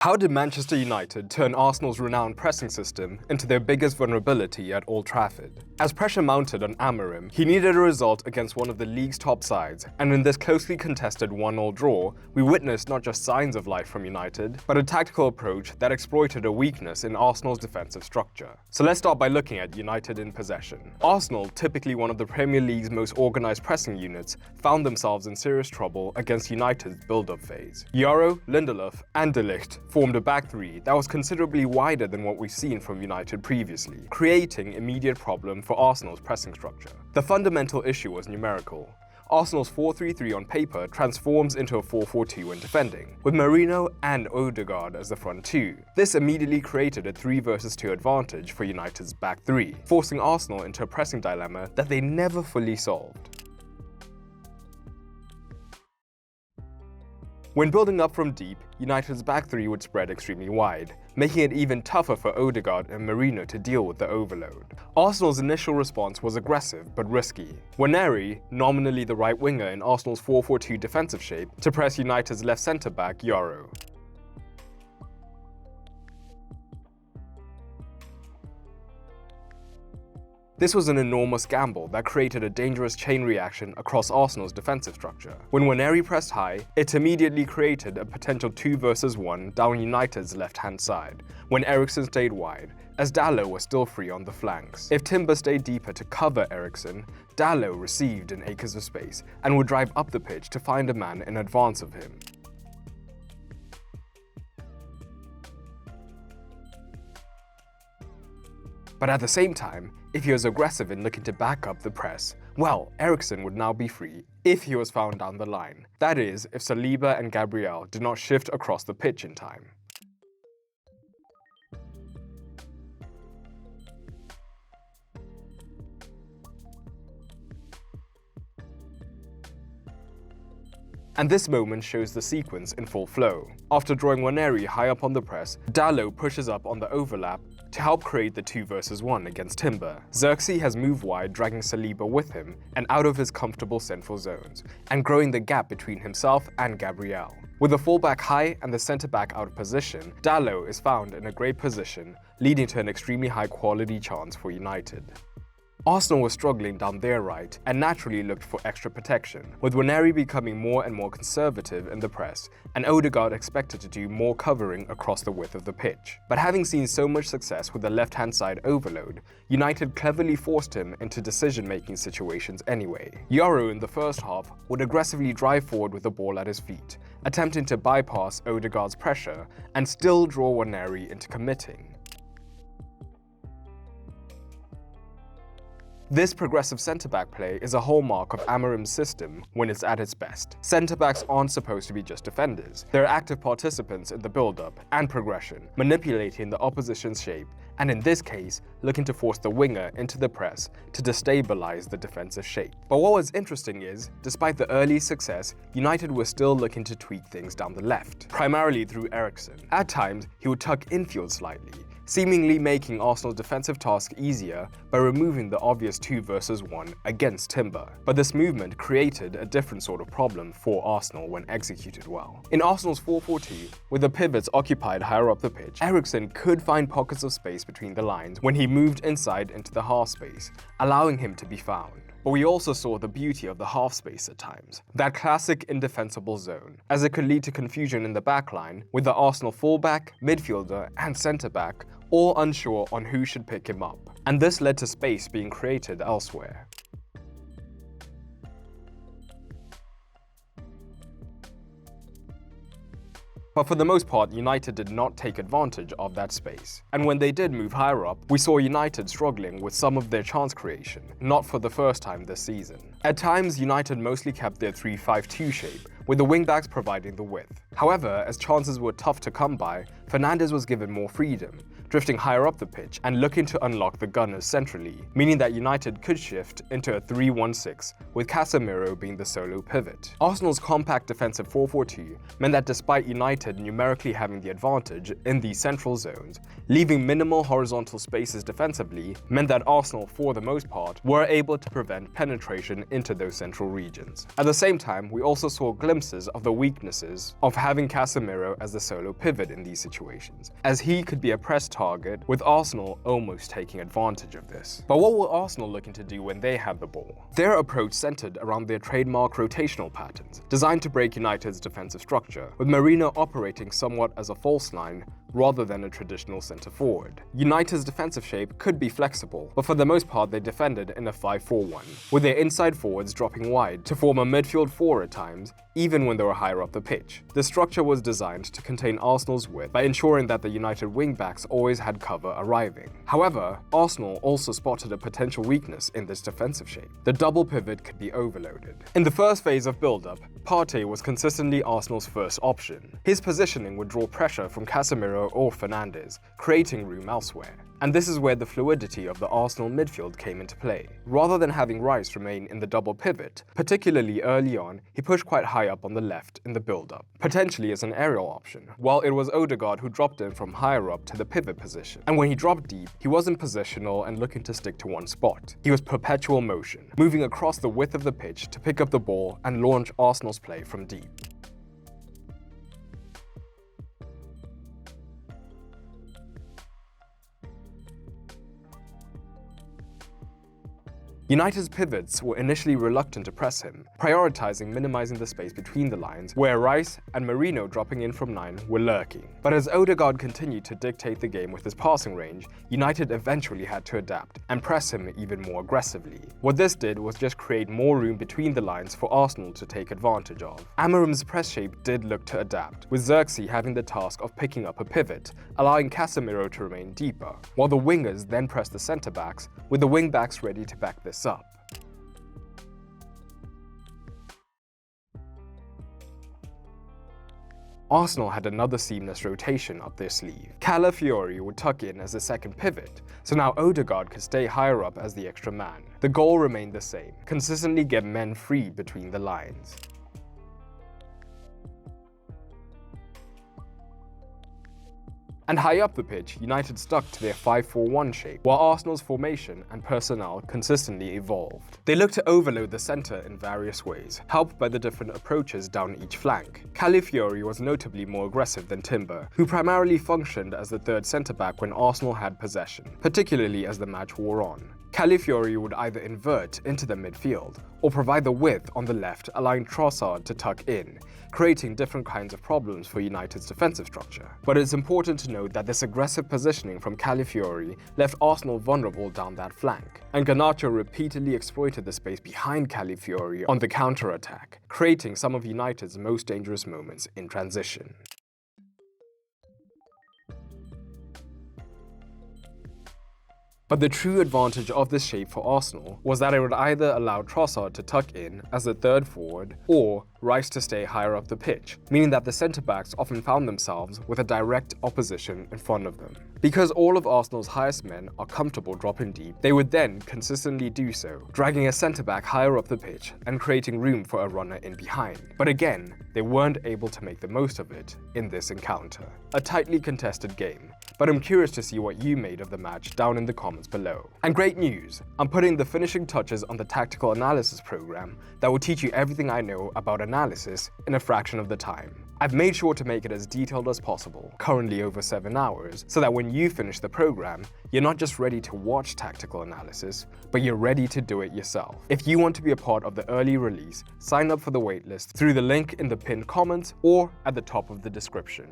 How did Manchester United turn Arsenal's renowned pressing system into their biggest vulnerability at Old Trafford? As pressure mounted on Amorim, he needed a result against one of the league's top sides, and in this closely contested 1-1 draw, we witnessed not just signs of life from United, but a tactical approach that exploited a weakness in Arsenal's defensive structure. So let's start by looking at United in possession. Arsenal, typically one of the Premier League's most organised pressing units, found themselves in serious trouble against United's build-up phase. Yoro, Lindelof and De Ligt formed a back three that was considerably wider than what we've seen from United previously, creating immediate problem for Arsenal's pressing structure. The fundamental issue was numerical. Arsenal's 4-3-3 on paper transforms into a 4-4-2 when defending, with Merino and Odegaard as the front two. This immediately created a 3 versus 2 advantage for United's back three, forcing Arsenal into a pressing dilemma that they never fully solved. When building up from deep, United's back three would spread extremely wide, making it even tougher for Odegaard and Merino to deal with the overload. Arsenal's initial response was aggressive but risky. Nwaneri, nominally the right winger in Arsenal's 4-4-2 defensive shape, to press United's left centre-back Yoro. This was an enormous gamble that created a dangerous chain reaction across Arsenal's defensive structure. When Nwaneri pressed high, it immediately created a potential 2 versus 1 down United's left-hand side, when Eriksen stayed wide, as Dalot was still free on the flanks. If Timber stayed deeper to cover Eriksen, Dalot received an acres of space and would drive up the pitch to find a man in advance of him. But at the same time, if he was aggressive in looking to back up the press, well, Eriksen would now be free if he was found down the line. That is, if Saliba and Gabriel did not shift across the pitch in time. And this moment shows the sequence in full flow. After drawing Nwaneri high up on the press, Dalot pushes up on the overlap to help create the 2 versus 1 against Timber. Xerxes has moved wide, dragging Saliba with him and out of his comfortable central zones, and growing the gap between himself and Gabriel. With the fullback high and the centre-back out of position, Dalot is found in a great position, leading to an extremely high-quality chance for United. Arsenal was struggling down their right and naturally looked for extra protection, with Nwaneri becoming more and more conservative in the press and Odegaard expected to do more covering across the width of the pitch. But having seen so much success with the left-hand side overload, United cleverly forced him into decision-making situations anyway. Yoro in the first half would aggressively drive forward with the ball at his feet, attempting to bypass Odegaard's pressure and still draw Nwaneri into committing. This progressive centre-back play is a hallmark of Amorim's system when it's at its best. Centre-backs aren't supposed to be just defenders. They're active participants in the build-up and progression, manipulating the opposition's shape, and in this case, looking to force the winger into the press to destabilize the defensive shape. But what was interesting is, despite the early success, United was still looking to tweak things down the left, primarily through Eriksen. At times, he would tuck infield slightly, seemingly making Arsenal's defensive task easier by removing the obvious 2 versus 1 against Timber. But this movement created a different sort of problem for Arsenal when executed well. In Arsenal's 4-4-2, with the pivots occupied higher up the pitch, Eriksen could find pockets of space between the lines when he moved inside into the half space, allowing him to be found. But we also saw the beauty of the half space at times, that classic indefensible zone, as it could lead to confusion in the backline, with the Arsenal fullback, midfielder and centre-back all unsure on who should pick him up. And this led to space being created elsewhere. But for the most part, United did not take advantage of that space. And when they did move higher up, we saw United struggling with some of their chance creation, not for the first time this season. At times, United mostly kept their 3-5-2 shape, with the wingbacks providing the width. However, as chances were tough to come by, Fernandes was given more freedom, drifting higher up the pitch and looking to unlock the gunners centrally, meaning that United could shift into a 3-1-6, with Casemiro being the solo pivot. Arsenal's compact defensive 4-4-2 meant that despite United numerically having the advantage in these central zones, leaving minimal horizontal spaces defensively meant that Arsenal, for the most part, were able to prevent penetration into those central regions. At the same time, we also saw glimpses of the weaknesses of having Casemiro as the solo pivot in these situations, as he could be a press target, with Arsenal almost taking advantage of this. But what were Arsenal looking to do when they had the ball? Their approach centered around their trademark rotational patterns, designed to break United's defensive structure, with Merino operating somewhat as a false nine rather than a traditional centre-forward. United's defensive shape could be flexible, but for the most part they defended in a 5-4-1, with their inside forwards dropping wide to form a midfield four at times, even when they were higher up the pitch. The structure was designed to contain Arsenal's width by ensuring that the United wing-backs always had cover arriving. However, Arsenal also spotted a potential weakness in this defensive shape. The double pivot could be overloaded. In the first phase of build-up, Partey was consistently Arsenal's first option. His positioning would draw pressure from Casemiro or Fernandes, creating room elsewhere. And this is where the fluidity of the Arsenal midfield came into play. Rather than having Rice remain in the double pivot, particularly early on, he pushed quite high up on the left in the build-up, potentially as an aerial option, while it was Odegaard who dropped in from higher up to the pivot position. And when he dropped deep, he wasn't positional and looking to stick to one spot. He was perpetual motion, moving across the width of the pitch to pick up the ball and launch Arsenal's play from deep. United's pivots were initially reluctant to press him, prioritizing minimizing the space between the lines, where Rice and Merino dropping in from 9 were lurking. But as Odegaard continued to dictate the game with his passing range, United eventually had to adapt and press him even more aggressively. What this did was just create more room between the lines for Arsenal to take advantage of. Amorim's press shape did look to adapt, with Xerxes having the task of picking up a pivot, allowing Casemiro to remain deeper, while the wingers then pressed the centre-backs, with the wing-backs ready to back this up. Arsenal had another seamless rotation up their sleeve. Calafiori would tuck in as the second pivot, so now Odegaard could stay higher up as the extra man. The goal remained the same: consistently get men free between the lines. And high up the pitch, United stuck to their 5-4-1 shape, while Arsenal's formation and personnel consistently evolved. They looked to overload the centre in various ways, helped by the different approaches down each flank. Calafiori was notably more aggressive than Timber, who primarily functioned as the third centre-back when Arsenal had possession, particularly as the match wore on. Calafiori would either invert into the midfield, or provide the width on the left, allowing Trossard to tuck in, creating different kinds of problems for United's defensive structure. But it's important to note that this aggressive positioning from Calafiori left Arsenal vulnerable down that flank, and Garnacho repeatedly exploited the space behind Calafiori on the counter-attack, creating some of United's most dangerous moments in transition. But the true advantage of this shape for Arsenal was that it would either allow Trossard to tuck in as the third forward, or Rice to stay higher up the pitch, meaning that the centre-backs often found themselves with a direct opposition in front of them. Because all of Arsenal's highest men are comfortable dropping deep, they would then consistently do so, dragging a centre-back higher up the pitch and creating room for a runner in behind. But again, they weren't able to make the most of it in this encounter. A tightly contested game, but I'm curious to see what you made of the match down in the comments below. And great news! I'm putting the finishing touches on the tactical analysis program that will teach you everything I know about analysis in a fraction of the time. I've made sure to make it as detailed as possible, currently over 7 hours, so that when you finish the program, you're not just ready to watch tactical analysis, but you're ready to do it yourself. If you want to be a part of the early release, sign up for the waitlist through the link in the pinned comments or at the top of the description.